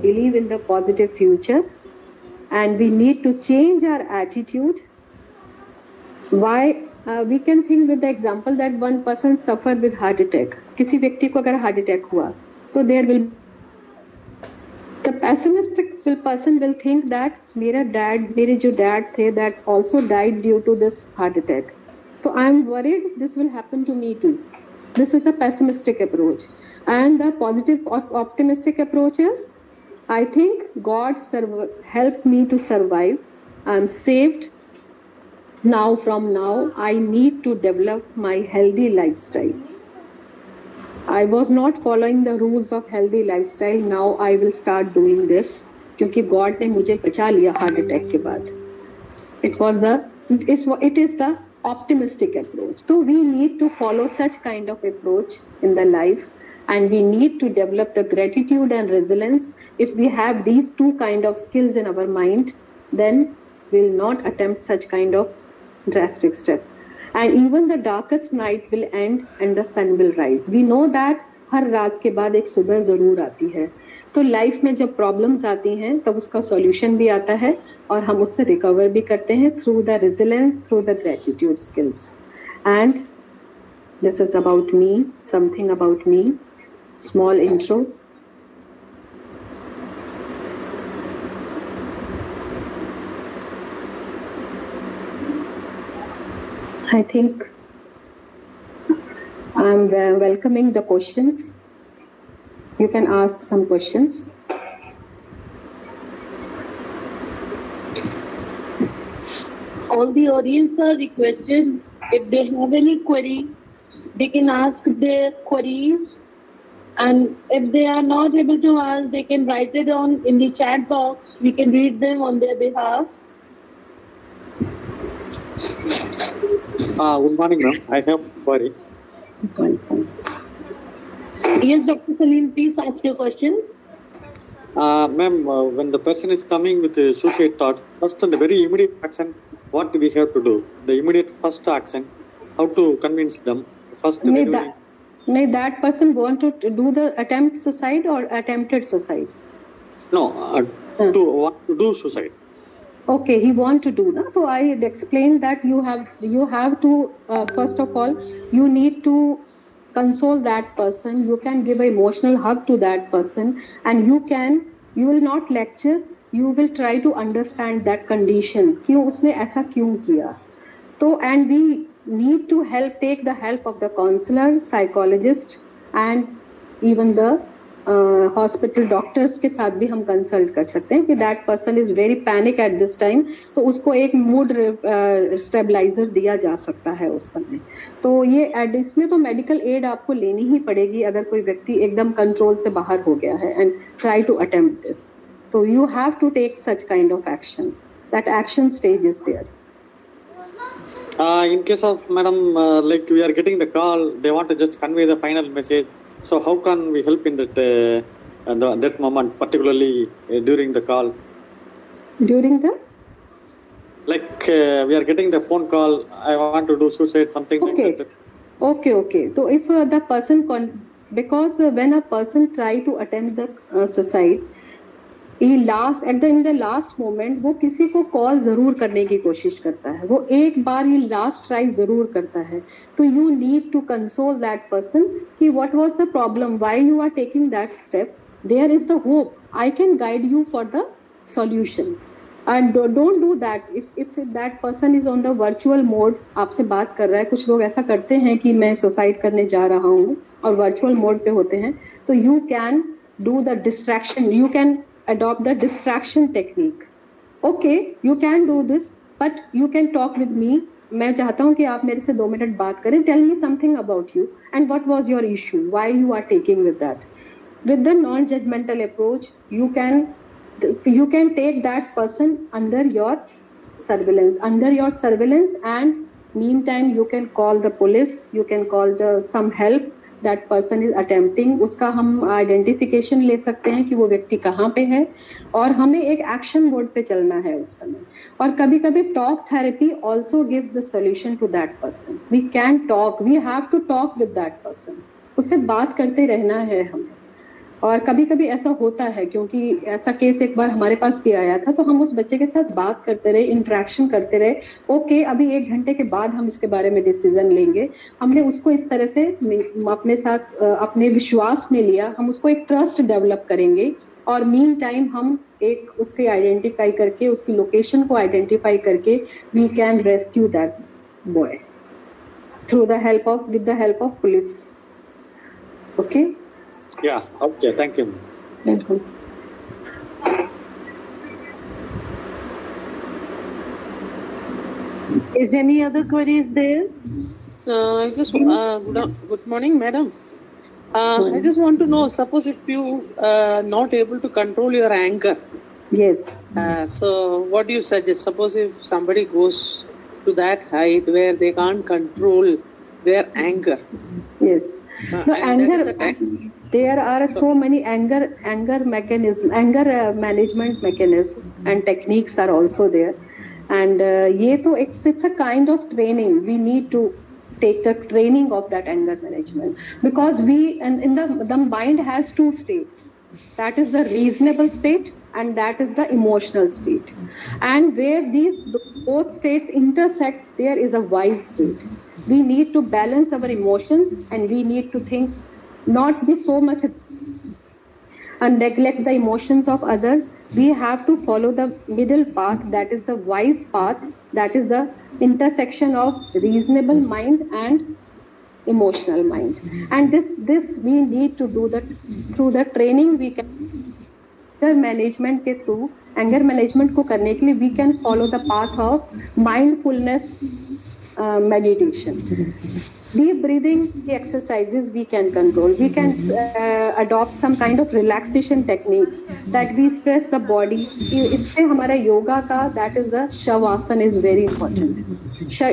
believe in the positive future and we need to change our attitude. Why? We can think with the example that one person suffer with heart attack. किसी व्यक्ति को अगर heart attack हुआ, तो there will the pessimistic person will think that मेरे जो dad थे that also died due to this heart attack. So I am worried this will happen to me too. This is a pessimistic approach. And the positive optimistic approach is, I think God helped me to survive. I am saved. Now from now, I need to develop my healthy lifestyle. I was not following the rules of healthy lifestyle. Now I will start doing this. क्योंकि God ने मुझे बचा लिया heart attack के बाद. It is the optimistic approach. So we need to follow such kind of approach in the life, and we need to develop the gratitude and resilience. If we have these two kind of skills in our mind, then we will not attempt such kind of drastic step. And even the darkest night will end and the sun will rise. We know that हर रात के बाद एक सुबह जरूर आती है. तो life में जब प्रॉब्लम्स आती हैं तब उसका सॉल्यूशन भी आता है और हम उससे रिकवर भी करते हैं through the resilience, through the gratitude skills. And this is about me, something about me, small intro. I think I'm welcoming the questions. You can ask some questions. All the audience are requested, if they have any query, they can ask their queries. And if they are not able to ask, they can write it in the chat box. We can read them on their behalf. Good morning, ma'am. I have a query. Yes, Dr. Salim, please ask your question. Ma'am, when the person is coming with suicide thoughts, first the very immediate action, what we have to do? The immediate first action, how to convince them? First, may that person want to do the attempt suicide or attempted suicide? No, to want to do suicide. Okay, he want to do that. So I had explained that you have to first of all you need to console that person. You can give an emotional hug to that person, and you will not lecture. You will try to understand that condition. क्यों उसने ऐसा क्यों किया? तो and we need to take the help of the counselor, psychologist, and even the hospital doctors के साथ भी हम कंसल्ट कर सकते हैं कि that person is very panic at this time, तो उसको एक मूड स्टेबलाइजर दिया जा सकता है उस समय. तो ये इसमें तो मेडिकल एड आपको लेनी ही पड़ेगी अगर कोई व्यक्ति एकदम कंट्रोल से बाहर हो गया है and try to attempt this. तो you have to take such kind of action. That action stage is there. In case of madam, like we are getting the call, they want to just convey the final message. So how can we help in that moment, particularly during the call? During the? Like we are getting the phone call, I want to do suicide, something okay. like that. Okay. So if the person, because when a person try to attempt the suicide, in the last moment वो किसी को call जरूर करने की कोशिश करता है. वो एक बार ये लास्ट ट्राई जरूर करता है. तो you need to console that person कि what was the problem, why you are taking that step, there is the hope, I can guide you for the solution. And don't do that if that person is on the virtual mode, आपसे बात कर रहा है. कुछ लोग ऐसा करते हैं कि मैं सुसाइड करने जा रहा हूँ और वर्चुअल मोड पे होते हैं. तो you can do the distraction, you can adopt the distraction technique. Okay, you can do this, but you can talk with me. मैं चाहता हूँ कि आप मेरे से 2 मिनट बात करें. Tell me something about you and what was your issue, why you are taking with that. With the non-judgmental approach, you can take that person under your surveillance, and meantime you can call the police, you can call some help. That person is attempting, उसका हम identification ले सकते हैं कि वो व्यक्ति कहाँ पे है, और हमें एक एक्शन मोड पे चलना है उस समय. और कभी कभी talk therapy also gives the solution to that person. We can talk, we have to talk with that person. उससे बात करते रहना है हमें. और कभी कभी ऐसा होता है, क्योंकि ऐसा केस एक बार हमारे पास भी आया था, तो हम उस बच्चे के साथ बात करते रहे, इंटरेक्शन करते रहे। ओके, अभी 1 घंटे के बाद हम इसके बारे में डिसीजन लेंगे। हमने उसको इस तरह से अपने साथ अपने विश्वास में लिया, हम उसको एक ट्रस्ट डेवलप करेंगे, और मीन टाइम हम एक उसके आइडेंटिफाई करके, उसकी लोकेशन को आइडेंटिफाई करके we can rescue that boy through the help of with the help of police. Okay, Yeah, okay, thank you. welcome. Is any other queries there? I just good morning, madam. I just want to know, suppose if you not able to control your anger, Yes. so what do you suggest? Suppose if somebody goes to that height where they can't control their anger. Yes. The anger. There are so many anger management mechanism and techniques are also there, and ये तो it's a kind of training. We need to take the training of that anger management, because in the mind has 2 states. That is the reasonable state and that is the emotional state, and where these both states intersect, there is a wise state. We need to balance our emotions, and we need to think, not be so much and neglect the emotions of others. We have to follow the middle path, that is the wise path, that is the intersection of reasonable mind and emotional mind. And this we need to do that through the training. We can anger management के through anger management को करने के लिए we can follow the path of mindfulness meditation. Deep breathing exercises we can control. We can adopt some kind of relaxation techniques that we stress the body. इससे हमारा योगा का, that is the shavasana, is very important.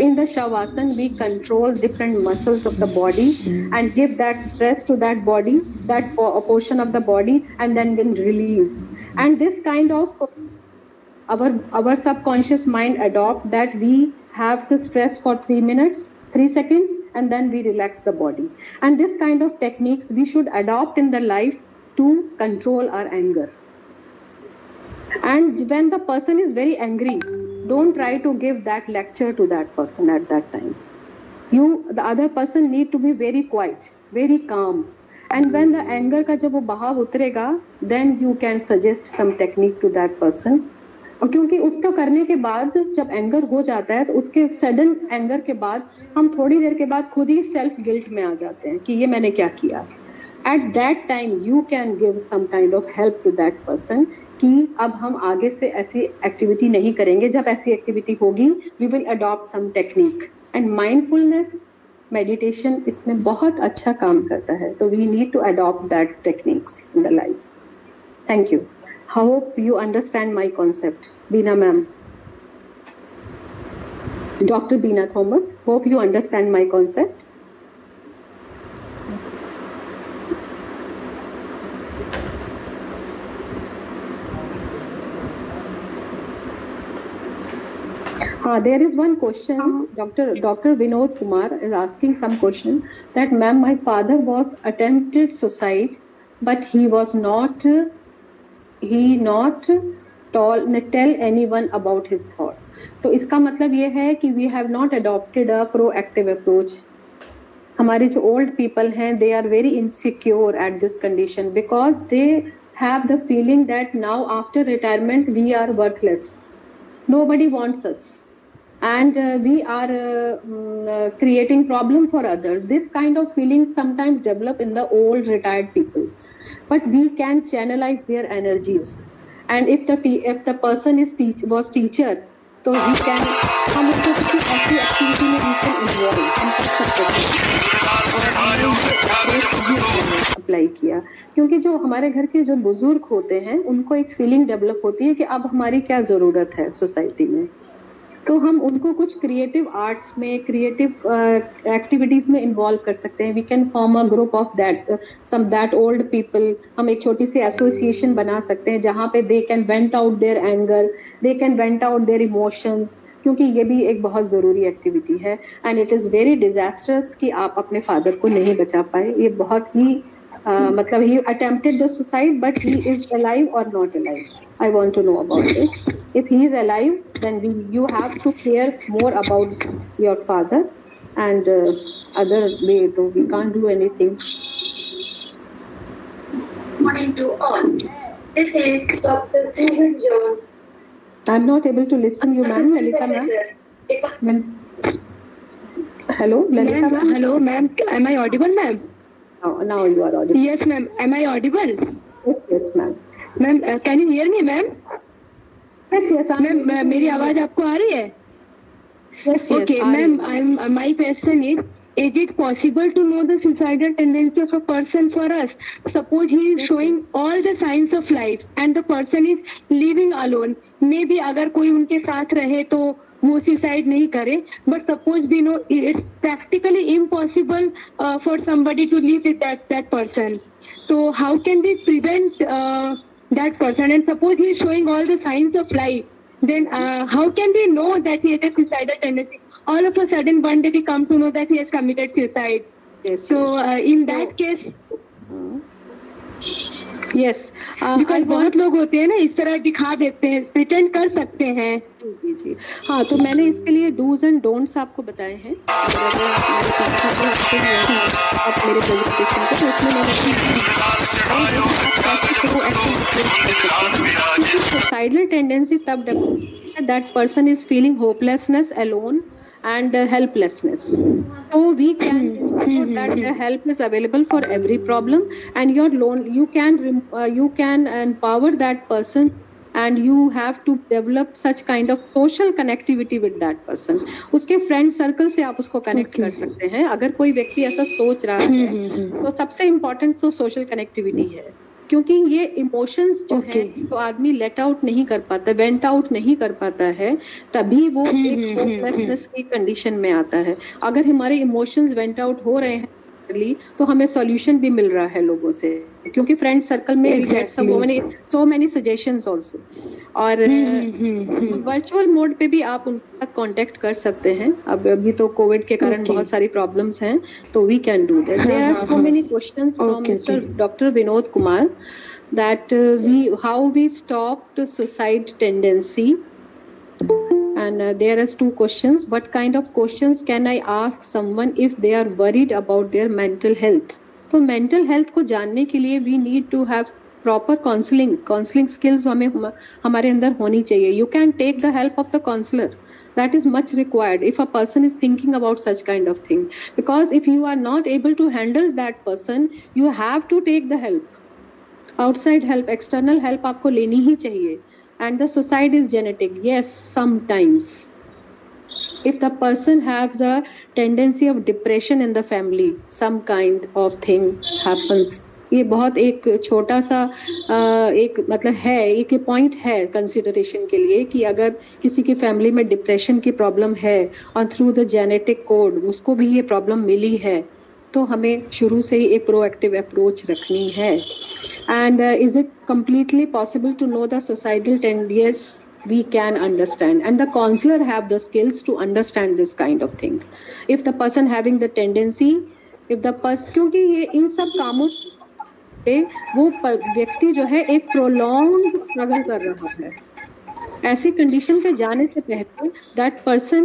In the shavasana we control different muscles of the body and give that stress to that body, that portion of the body, and then we release. And this kind of our subconscious mind adopt that we have to stress for 3 minutes, 3 seconds, and then we relax the body. And this kind of techniques we should adopt in the life to control our anger. And when the person is very angry, don't try to give that lecture to that person at that time. The other person need to be very quiet, very calm. And when the anger का जब वो बहाव उतरेगा, then you can suggest some technique to that person. और क्योंकि उसको करने के बाद जब एंगर हो जाता है, तो उसके सडन एंगर के बाद हम थोड़ी देर के बाद खुद ही सेल्फ गिल्ट में आ जाते हैं कि ये मैंने क्या किया. At that time you can give some kind of help to that person कि अब हम आगे से ऐसी एक्टिविटी नहीं करेंगे. जब ऐसी एक्टिविटी होगी we will adopt some technique. And mindfulness meditation इसमें बहुत अच्छा काम करता है. तो we need to adopt that techniques in the life. Thank you. Hope you understand my concept, Beena ma'am. Dr. Beena Thomas, hope you understand my concept. There is one question. Dr. Vinod Kumar is asking some question that, ma'am, my father was attempted suicide, but he not tell anyone about his thought. तो इसका मतलब ये है कि we have not adopted a proactive approach. हमारे जो old people हैं, they are very insecure at this condition because they have the feeling that now after retirement we are worthless. Nobody wants us. And we are creating problem for others. This kind of feeling sometimes develop in the old retired people. But we can channelize their energies. And if the person was teacher, तो we can हम उसको किसी ऐसी activity में we can involve, हम कर सकते हैं. और अप्लाई किया, क्योंकि जो हमारे घर के जो बुजुर्ग होते हैं उनको एक फीलिंग डेवलप होती है कि अब हमारी क्या जरूरत है सोसाइटी में. तो हम उनको कुछ क्रिएटिव आर्ट्स में, क्रिएटिव एक्टिविटीज में इन्वॉल्व कर सकते हैं. We can form a group of that old people. हम एक छोटी सी एसोसिएशन बना सकते हैं जहाँ पे they can went out their anger, they can went out their emotions, क्योंकि ये भी एक बहुत ज़रूरी एक्टिविटी है. And it is very disasters कि आप अपने फादर को नहीं बचा पाए. ये बहुत ही मतलब he attempted the suicide, but he is alive or not alive? I want to know about this. If he is alive, then you have to care more about your father, and other way, though we can't do anything. Morning to all. This is Dr. Susan Jones. I'm not able to listen you, ma'am. Lalita, ma'am. Hello, Lalita, ma'am. Hello, ma'am. Am I audible, ma'am? Now you are audible. Yes, ma'am. Am I audible? Yes, ma'am. Ma'am, can you hear me, ma'am? Yes, Ma'am, मेरी आवाज आपको आ रही है? Yes, Okay, ma'am. My question is it possible to know the suicidal tendency of a person for us? Suppose he is showing all the signs of life and the person is living alone. Maybe अगर कोई उनके साथ रहे तो वो suicide नहीं करे. But suppose we know it's practically impossible for somebody to live with that person. So how can we prevent that person? And suppose he is showing all the signs of life, then how can we know that he has a suicidal tendency? All of a sudden, one day we come to know that he has committed suicide. Yes. So in that case, yes, because बहुत लोग होते हैं ना इस तरह दिखा देते हैं, प्रिटेंड कर सकते हैं. जी. हाँ, तो मैंने इसके लिए डूज एंड डोंट्स आपको बताए हैं. आप मेरे प्रेजेंटेशन को, तो उसमें मैंने suicidal tendency तब that person is feeling hopelessness, alone, and helplessness. So we can ensure that the help is available for every problem, and you can empower that person, and you have to develop such kind of social connectivity with that person. उसके friend circle से आप उसको connect कर सकते हैं. अगर कोई व्यक्ति ऐसा सोच रहा है तो सबसे इम्पोर्टेंट तो सोशल कनेक्टिविटी है, क्योंकि ये इमोशंस जो है तो आदमी लेट आउट नहीं कर पाता, वेंट आउट नहीं कर पाता है, तभी वो एक होपलेसनेस की कंडीशन में आता है. अगर हमारे इमोशंस वेंट आउट हो रहे हैं तो हमें सॉल्यूशन भी मिल रहा है लोगों से, क्योंकि फ्रेंड सर्कल में we get so many suggestions also. और वर्चुअल मोड पे भी आप उनके साथ कांटेक्ट कर सकते हैं. अब अभी तो कोविड के कारण बहुत सारी प्रॉब्लम्स हैं, तो we can do that. There are so many questions from mister doctor Vinod Kumar that how we stopped suicide tendency, and there are 2 questions. What kind of questions can I ask someone if they are worried about their mental health? तो mental health को जानने के लिए we need to have proper counseling skills हमारे अंदर होनी चाहिए. You can take the help of the counselor. That is much required if a person is thinking about such kind of thing, because if you are not able to handle that person, you have to take the help. Outside help, external help आपको लेनी ही चाहिए. And the suicide is genetic. Yes, sometimes. If the person has a tendency of depression in the family, some kind of thing happens. ये बहुत एक छोटा सा एक मतलब है, एक पॉइंट है कंसिडरेशन के लिए कि अगर किसी की फैमिली में डिप्रेशन की प्रॉब्लम है और थ्रू द जेनेटिक कोड उसको भी ये प्रॉब्लम मिली है, तो हमें शुरू से ही एक प्रोएक्टिव अप्रोच रखनी है. And is it completely possible to know the suicidal tendency? Yes, we can understand, and the counselor have the skills to understand this kind of thing. If the person having the tendency, क्योंकि ये इन सब कामों पे वो व्यक्ति जो है एक prolonged struggle कर रहा है, ऐसी कंडीशन पे जाने से पहले that person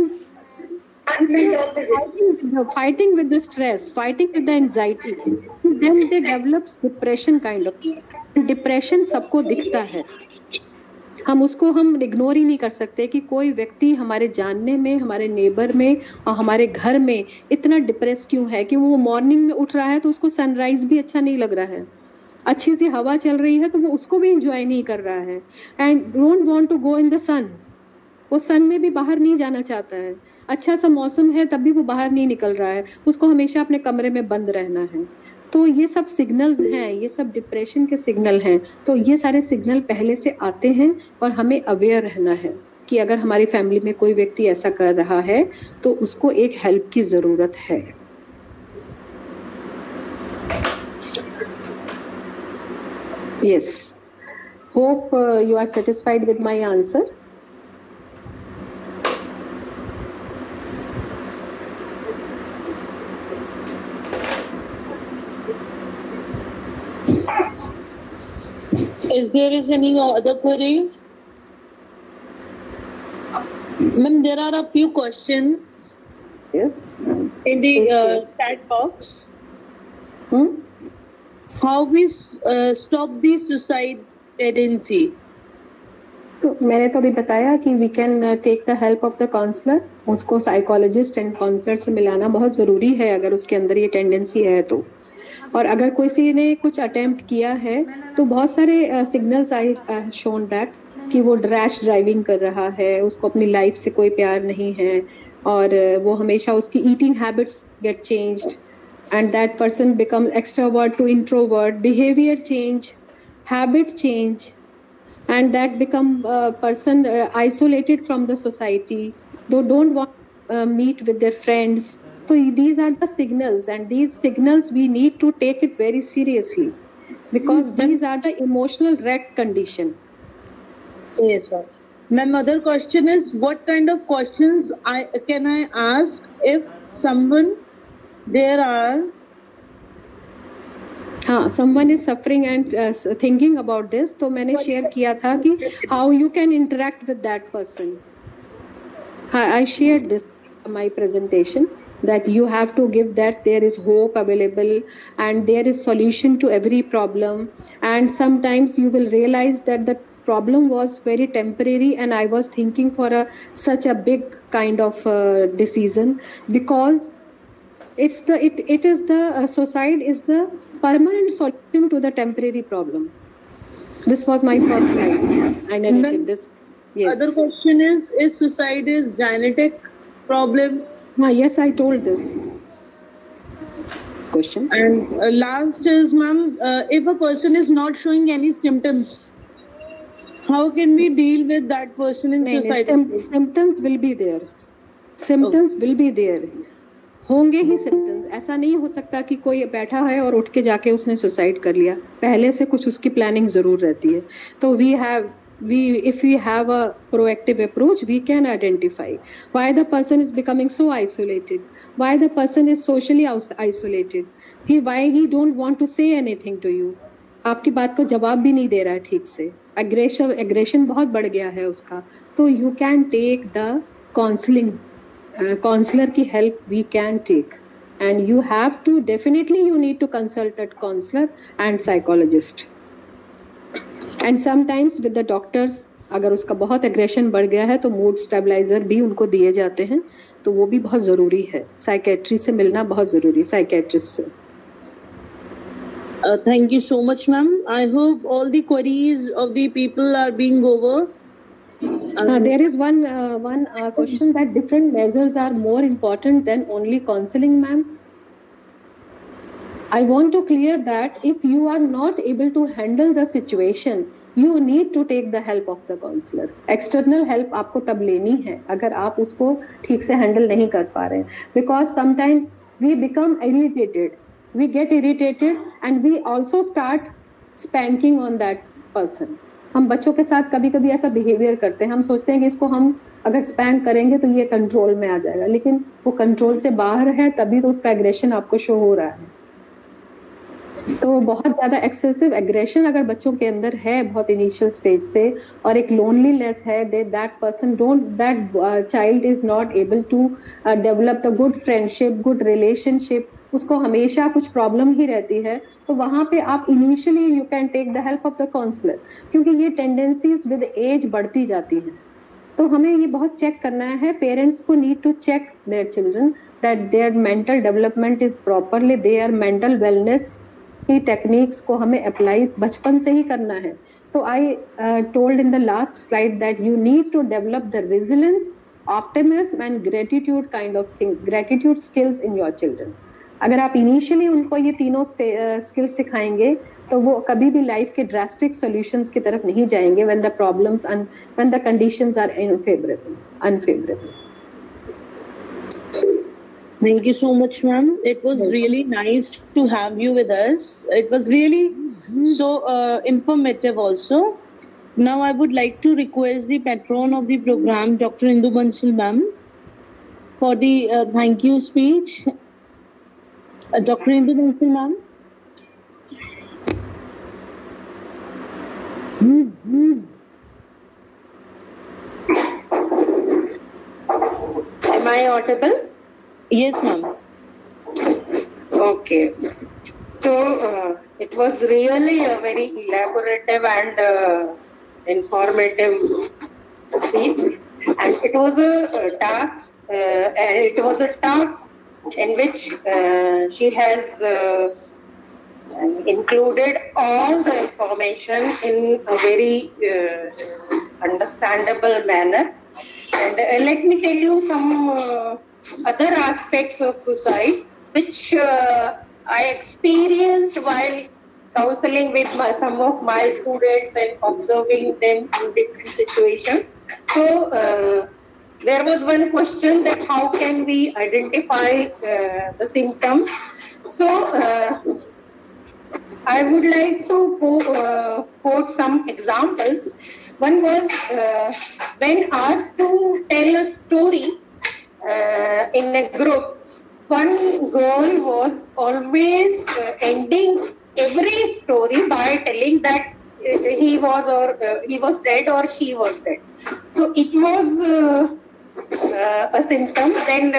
fighting with the stress, fighting with the anxiety, then they develop depression kind of. Depression सबको दिखता है, हम इग्नोर ही नहीं कर सकते कि कोई व्यक्ति हमारे जानने में, हमारे नेबर में और हमारे घर में इतना डिप्रेस क्यों है कि वो मॉर्निंग में उठ रहा है तो उसको सनराइज भी अच्छा नहीं लग रहा है, अच्छी सी हवा चल रही है तो वो उसको भी एंजॉय नहीं कर रहा है, and don't want to go in the sun. वो सन में भी बाहर नहीं जाना चाहता है, अच्छा सा मौसम है तब भी वो बाहर नहीं निकल रहा है, उसको हमेशा अपने कमरे में बंद रहना है. तो ये सब सिग्नल्स हैं, ये सब डिप्रेशन के सिग्नल हैं. तो ये सारे सिग्नल पहले से आते हैं और हमें अवेयर रहना है कि अगर हमारी फैमिली में कोई व्यक्ति ऐसा कर रहा है तो उसको एक हेल्प की जरूरत है. Yes, hope you are satisfied with my answer. Is there any other query? Ma'am, there are a few questions Yes. in the Yes, chat box. Hmm? How we stop the suicide tendency? तो मैंने तो अभी बताया कि we can take the help of the counsellor. उसको psychologist and counsellor से मिलाना बहुत ज़रूरी है अगर उसके अंदर ये टेंडेंसी है तो. और अगर किसी ने कुछ अटेम्प्ट किया है तो बहुत सारे सिग्नल्स आई शोन दैट कि वो रैश ड्राइविंग कर रहा है, उसको अपनी लाइफ से कोई प्यार नहीं है और वो हमेशा उसकी eating habits get changed and that person become extrovert to introvert, behaviour change, habit change, and that become a person isolated from the society. They don't want meet with their friends. So these are the signals, and these signals we need to take it very seriously because these are the emotional wreck condition. Yes, sir. My other question is, what kind of questions can I ask if someone there are हाँ, someone is suffering and thinking about this. तो मैंने share किया था कि how you can interact with that person. I shared this in my presentation that you have to give that there is hope available and there is solution to every problem, and sometimes you will realize that the problem was very temporary and I was thinking for such a big kind of decision because it is the suicide is the permanent solution to the temporary problem. This was my first slide. I narrated this. Yes. Other question is suicide is genetic problem? Yes, I told this question. And last is, ma'am, if a person is not showing any symptoms, how can we deal with that person in suicide? Symptoms will be there. Symptoms will be there. होंगे ही symptoms. ऐसा नहीं हो सकता कि कोई बैठा है और उठ के जाके उसने सुसाइड कर लिया. पहले से कुछ उसकी प्लानिंग जरूर रहती है. तो if we have a proactive approach, we can identify why the person is becoming so isolated, why the person is socially isolated, why he don't want to say anything to you. आपकी बात को जवाब भी नहीं दे रहा है ठीक से. एग्रेशन बहुत बढ़ गया है उसका. तो you can take the counseling. Counselor की help we can take, and you have to definitely you need to consult a counselor and psychologist, and sometimes with the doctors. अगर उसका बहुत aggression बढ़ गया है तो mood stabilizer भी उनको दिए जाते हैं, तो वो भी बहुत ज़रूरी है. Psychiatry से मिलना बहुत ज़रूरी है, psychiatrist से. Thank you so much, ma'am. I hope all the queries of the people are being over. There is one question that different measures are more important than only counseling, ma'am. I want to clear that if you are not able to handle the situation, you need to take the help of the counselor. External help आपको तब लेनी है अगर आप उसको ठीक से handle नहीं कर पा रहे हैं. Because sometimes we become irritated, we get irritated, and we also start spanking on that person. हम बच्चों के साथ कभी कभी ऐसा बिहेवियर करते हैं. हम सोचते हैं कि इसको हम अगर स्पैंक करेंगे तो ये कंट्रोल में आ जाएगा, लेकिन वो कंट्रोल से बाहर है, तभी तो उसका एग्रेशन आपको शो हो रहा है. तो बहुत ज़्यादा एक्सेसिव एग्रेशन अगर बच्चों के अंदर है बहुत इनिशियल स्टेज से, और एक लोनलीनेस है, that child is not able to develop the good friendship, good relationship, उसको हमेशा कुछ प्रॉब्लम ही रहती है. तो वहाँ पे आप initially you can take the help of the counsellor, क्योंकि ये टेंडेंसीज विद एज बढ़ती जाती हैं. तो हमें ये बहुत चेक करना है. पेरेंट्स को need to check their children that their mental development is properly, their mental wellness की टेक्निक्स को हमें अप्लाई बचपन से ही करना है. तो I told in the last slide that you need to develop the resilience, optimism and gratitude kind of thing, gratitude skills in your children. अगर आप इनिशियली उनको ये तीनों स्किल्स सिखाएंगे तो वो कभी भी लाइफ के ड्रास्टिक सॉल्यूशंस की तरफ नहीं जाएंगे when the problems and when the conditions are unfavourable. Thank you so much, ma'am. It was really nice to have you with us. It was really so informative also. Now I would like to request the patron of the program, Dr. Indu Bansal ma'am, for the thank you speech. Dr. Indu Bansal ma'am. Am I audible? Yes, ma'am. Okay. So it was really a very elaborative and informative speech, and it was a task, and it was a task in which she has included all the information in a very understandable manner. And let me tell you some other aspects of suicide which I experienced while counseling with some of my students and observing them in different situations. So there was one question that how can we identify the symptoms. So I would like to quote some examples. One was when asked to tell a story in a group, one girl was always ending every story by telling that he was dead or she was dead. So it was a symptom. Then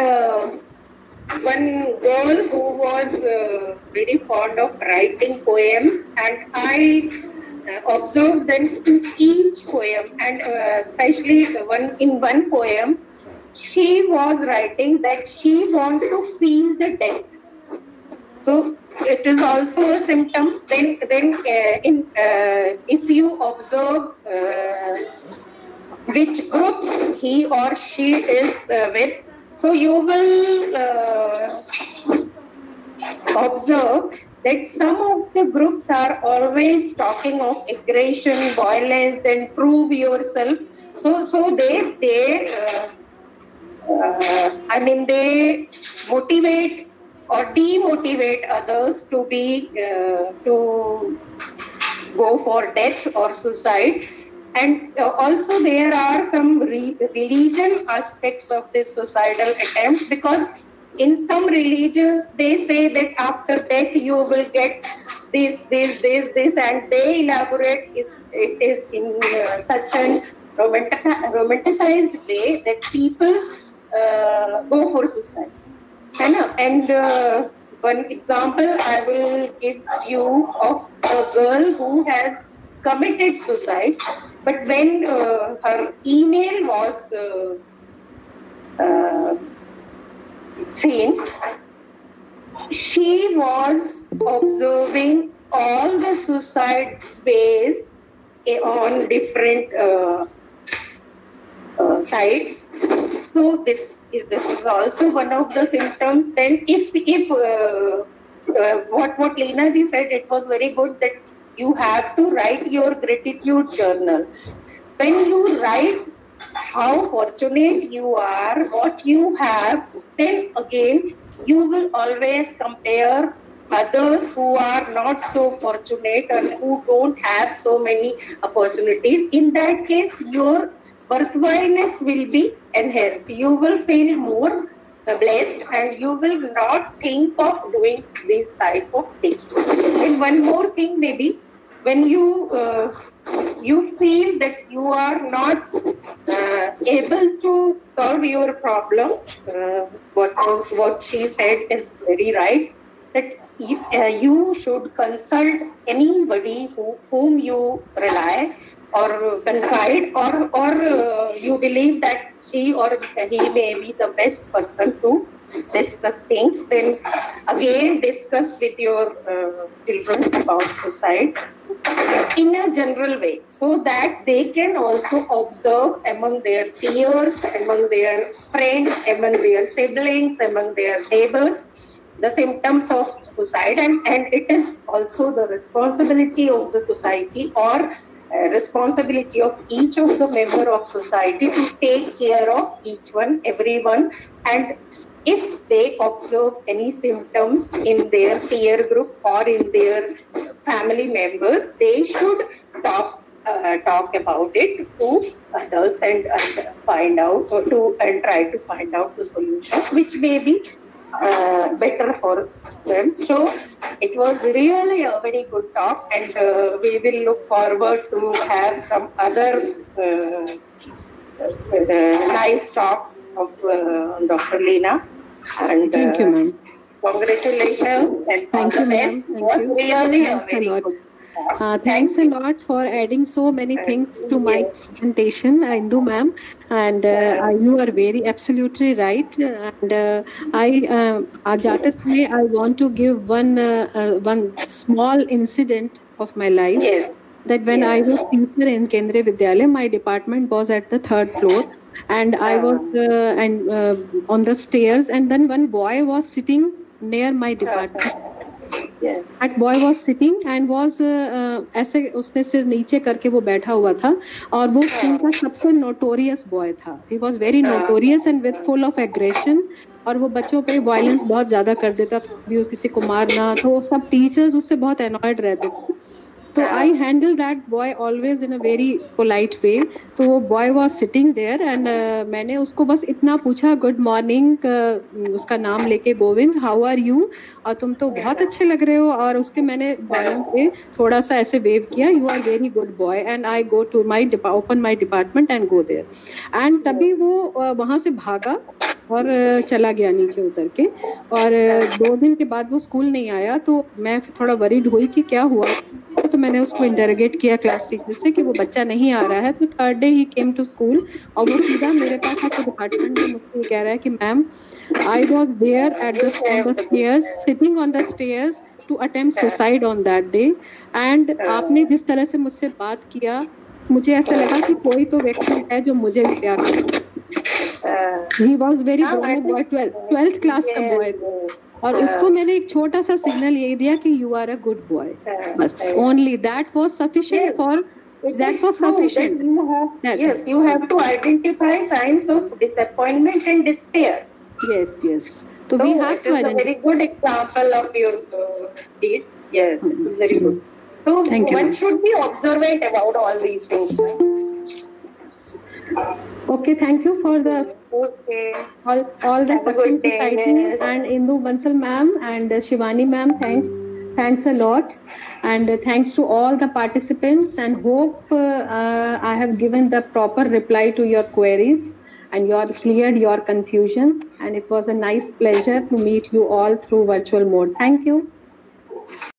one girl who was very fond of writing poems, and I observed them in each poem, and especially in one poem, she was writing that she wants to feel the death. So it is also a symptom. Then if you observe which groups he or she is with, so you will observe that some of the groups are always talking of aggression, violence, then prove yourself. So they motivate or demotivate others to go for death or suicide. And also there are some religion aspects of this suicidal attempt, because in some religions they say that after death you will get this, and they elaborate it is in such a romanticized way that people go for suicide. And one example I will give you of a girl who has committed suicide, but when her email was seen, she was observing all the suicide ways on different sites. So this is also one of the symptoms. Then if what Leena ji said, it was very good that you have to write your gratitude journal. When you write how fortunate you are, what you have, then again you will always compare others who are not so fortunate and who don't have so many opportunities. In that case, your worthwhileness will be enhanced. You will feel more blessed, and you will not think of doing these type of things. And one more thing, maybe when you feel that you are not able to solve your problem, what she said is very right, that if you should consult anybody whom you rely or confide, or you believe that she or he may be the best person to discuss things, then again discuss with your children about suicide in a general way, so that they can also observe among their peers, among their friends, among their siblings, among their neighbors, the symptoms of suicide. And it is also the responsibility of the society, or responsibility of each of the member of society, to take care of each one, everyone. And if they observe any symptoms in their peer group or in their family members, they should talk about it to others and find out, and try to find out the solutions, which may be better for them. So it was really a very good talk, and we will look forward to have some other nice talks of Dr. Leena. And Thank you, ma'am. congratulations and all Thank the you, best. ma'am. It Thank was you. really a Thanks a very lot. good talk. Thanks a lot for adding so many things to my presentation, Indu ma'am. And you are very absolutely right. And Jatis may I want to give one small incident of my life. Yes. That when I was teacher in Kendriya Vidyalaya, my department was at the 3rd floor, and I was on the stairs, and then one boy was sitting near my department. Yes. That boy was sitting and was ऐसे उसने सिर नीचे करके वो बैठा हुआ था, और वो स्कूल का सबसे नोटोरियस बॉय था. He was very notorious and with full of aggression, और वो बच्चों पे वायलेंस बहुत ज्यादा कर देता था, भी किसी को मारना, तो सब टीचर्स उससे बहुत अनॉयड रहते थे. तो I handle that boy always in a very polite way. तो वो boy was sitting there, and मैंने उसको बस इतना पूछा, गुड मॉर्निंग, उसका नाम लेके, गोविंद हाउ आर यू, और तुम तो बहुत अच्छे लग रहे हो, और उसके मैंने बालों पे थोड़ा सा ऐसे वेव किया, you are very good boy, and I go to my open my department and go there. एंड तभी वो वहां से भागा और चला गया नीचे उतर के, और 2 दिन के बाद वो स्कूल नहीं आया. तो मैं थोड़ा वरीड हुई कि क्या हुआ. तो मैंने उसको इंटरोगेट किया क्लास टीचर से कि वो बच्चा नहीं आ रहा है. तो 3rd डे ही केम टू स्कूल, और वो सीधा मेरे पास आके डिपार्टमेंट में मुझसे कह रहा है कि ma'am, I was there at the stairs, sitting on the stairs to attempt suicide on that day, and आपने जिस तरह से मुझसे बात किया, मुझे ऐसा लगा कि कोई तो व्यक्ति है जो मुझे भी प्यार करता है. He was very boy, 12th class का बॉय, और उसको मैंने एक छोटा सा सिग्नल यही दिया कि you are a good boy, बस. Only that was sufficient for, that was sufficient. Yes, you have to identify signs of disappointment and despair. Yes. So we have to identify. A very good example of your deed. Yes, it's very good. So one should be observant about all these things. Okay, thank you for the all the Sakti Society and Indu Bansal ma'am and Shivani ma'am. Thanks a lot, and thanks to all the participants, and hope I have given the proper reply to your queries and you cleared your confusions, and it was a nice pleasure to meet you all through virtual mode. Thank you.